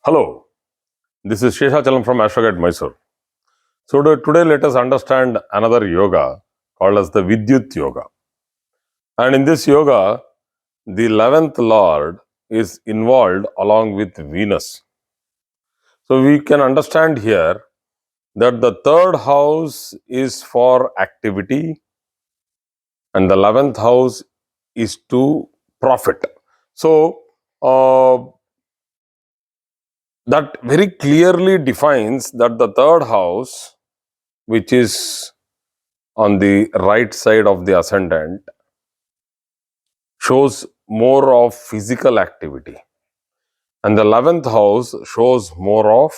Hello, this is Sheshachalam from Astrogat Mysore. So today let us understand another yoga called as the Vidyut yoga. And in this yoga, the 11th lord is involved along with Venus. So we can understand here that the third house is for activity and the 11th house is to profit. So uh, that very clearly defines that the third house, which is on the right side of the ascendant, shows more of physical activity, and the 11th house shows more of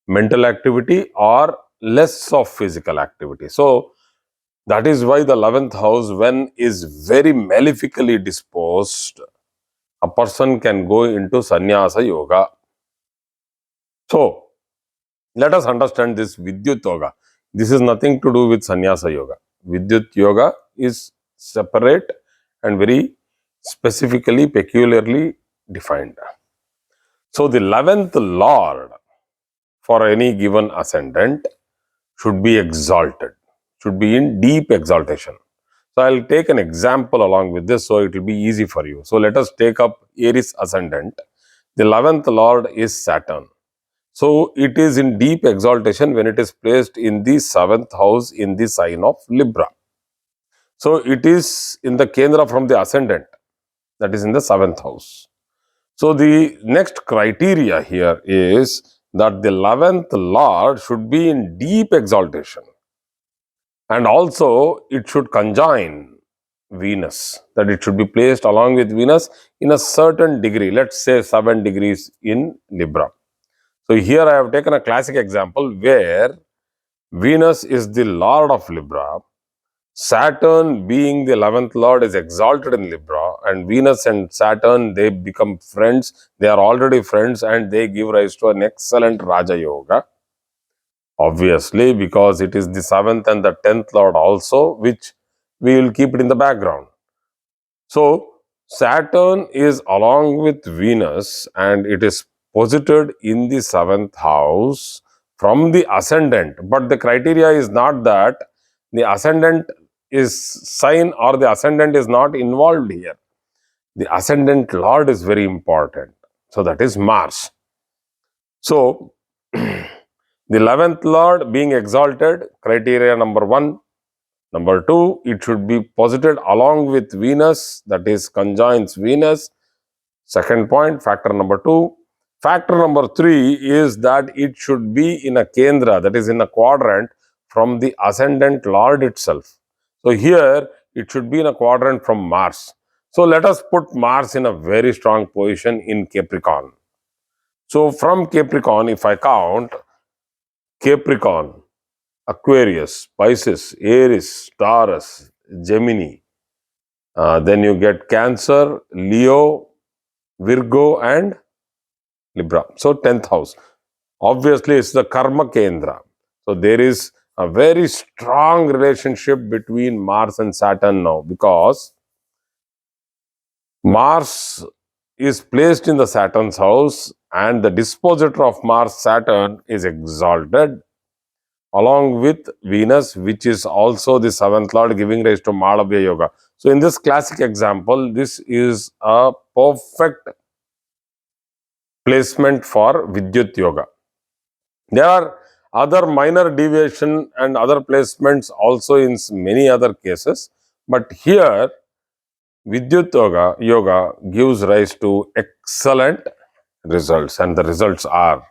mental activity or less of physical activity. So that is why the 11th house, when is very malefically disposed, a person can go into sannyasa yoga. So let us understand this Vidyut yoga. This is nothing to do with sannyasa yoga. Vidyut yoga is separate and very specifically, peculiarly defined. So the 11th lord for any given ascendant should be exalted, should be in deep exaltation. So I'll take an example along with this so it will be easy for you. So let us take up Aries ascendant. The 11th lord is Saturn. So it is in deep exaltation when it is placed in the 7th house in the sign of Libra. So it is in the Kendra from the ascendant, that is in the 7th house. So the next criteria here is that the 11th lord should be in deep exaltation, and also it should conjoin Venus, that it should be placed along with Venus in a certain degree, let's say 7 degrees in Libra. So here I have taken a classic example where Venus is the lord of Libra. Saturn, being the 11th lord, is exalted in Libra, and Venus and Saturn, they become friends. They are already friends and they give rise to an excellent Raja Yoga. Obviously, because it is the 7th and the 10th lord also, which we will keep it in the background. So, Saturn is along with Venus and it is posited in the 7th house from the ascendant. But the criteria is not that the ascendant is sign or the ascendant is not involved here. The ascendant lord is very important. So, that is Mars. So, the 11th lord being exalted, criteria number 1. Number 2, it should be posited along with Venus, that is conjoins Venus. Second point, factor number 2. Factor number 3 is that it should be in a Kendra, that is in a quadrant from the ascendant lord itself. So here it should be in a quadrant from Mars. So let us put Mars in a very strong position in Capricorn. So from Capricorn, if I count Capricorn, Aquarius, Pisces, Aries, Taurus, Gemini. Then you get Cancer, Leo, Virgo, and Libra. So 10th house. Obviously, it's the Karma Kendra. So there is a very strong relationship between Mars and Saturn now, because Mars is placed in the Saturn's house and the dispositor of Mars, Saturn, is exalted along with Venus, which is also the 7th lord, giving rise to Malavya Yoga. So in this classic example, this is a perfect placement for Vidyut Yoga. There are other minor deviation and other placements also in many other cases, but here Vidyut yoga gives rise to excellent results, and the results are: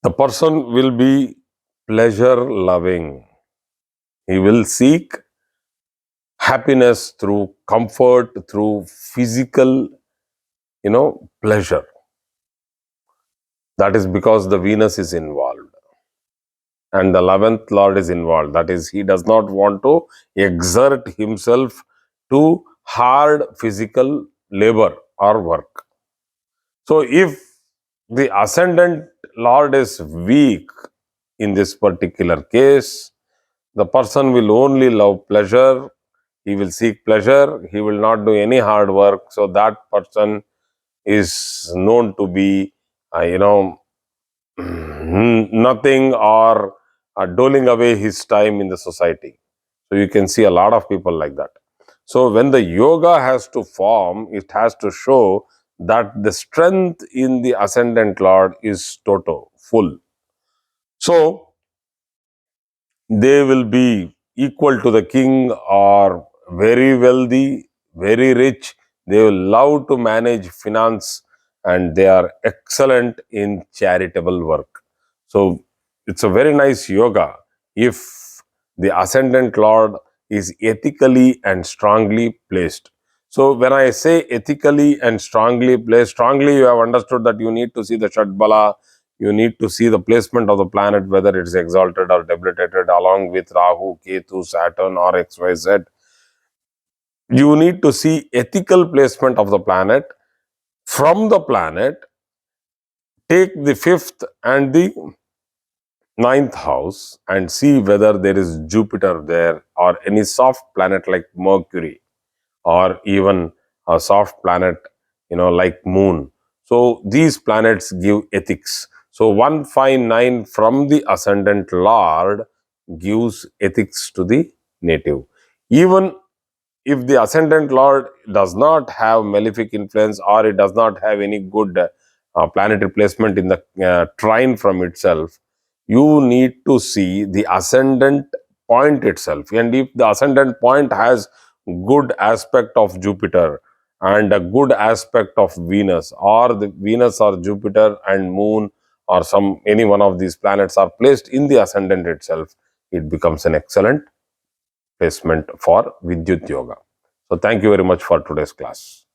the person will be pleasure loving. He will seek happiness through comfort, through physical, pleasure. That is because the Venus is involved and the 11th lord is involved. That is, he does not want to exert himself to hard physical labor or work. So if the ascendant lord is weak in this particular case, the person will only love pleasure. He will seek pleasure. He will not do any hard work. So that person is known to be, nothing, or doling away his time in the society. So you can see a lot of people like that. So when the yoga has to form, it has to show that the strength in the ascendant lord is total, full. So they will be equal to the king, or very wealthy, very rich. They will love to manage finance, and they are excellent in charitable work. So it's a very nice yoga if the ascendant lord is ethically and strongly placed. So when I say ethically and strongly placed, strongly, you have understood that you need to see the Shatbala, you need to see the placement of the planet, whether it is exalted or debilitated, along with Rahu, Ketu, Saturn, or XYZ. You need to see ethical placement of the planet. From the planet, take the fifth and the ninth house and see whether there is Jupiter there, or any soft planet like Mercury, or even a soft planet, like moon. So these planets give ethics. So 159 from the ascendant lord gives ethics to the native. Even if the ascendant lord does not have malefic influence, or it does not have any good planetary placement in the trine from itself, you need to see the ascendant point itself. And if the ascendant point has good aspect of Jupiter and a good aspect of Venus, or the Venus or Jupiter and moon, or any one of these planets are placed in the ascendant itself, it becomes an excellent placement for Vidyut yoga. So thank you very much for today's class.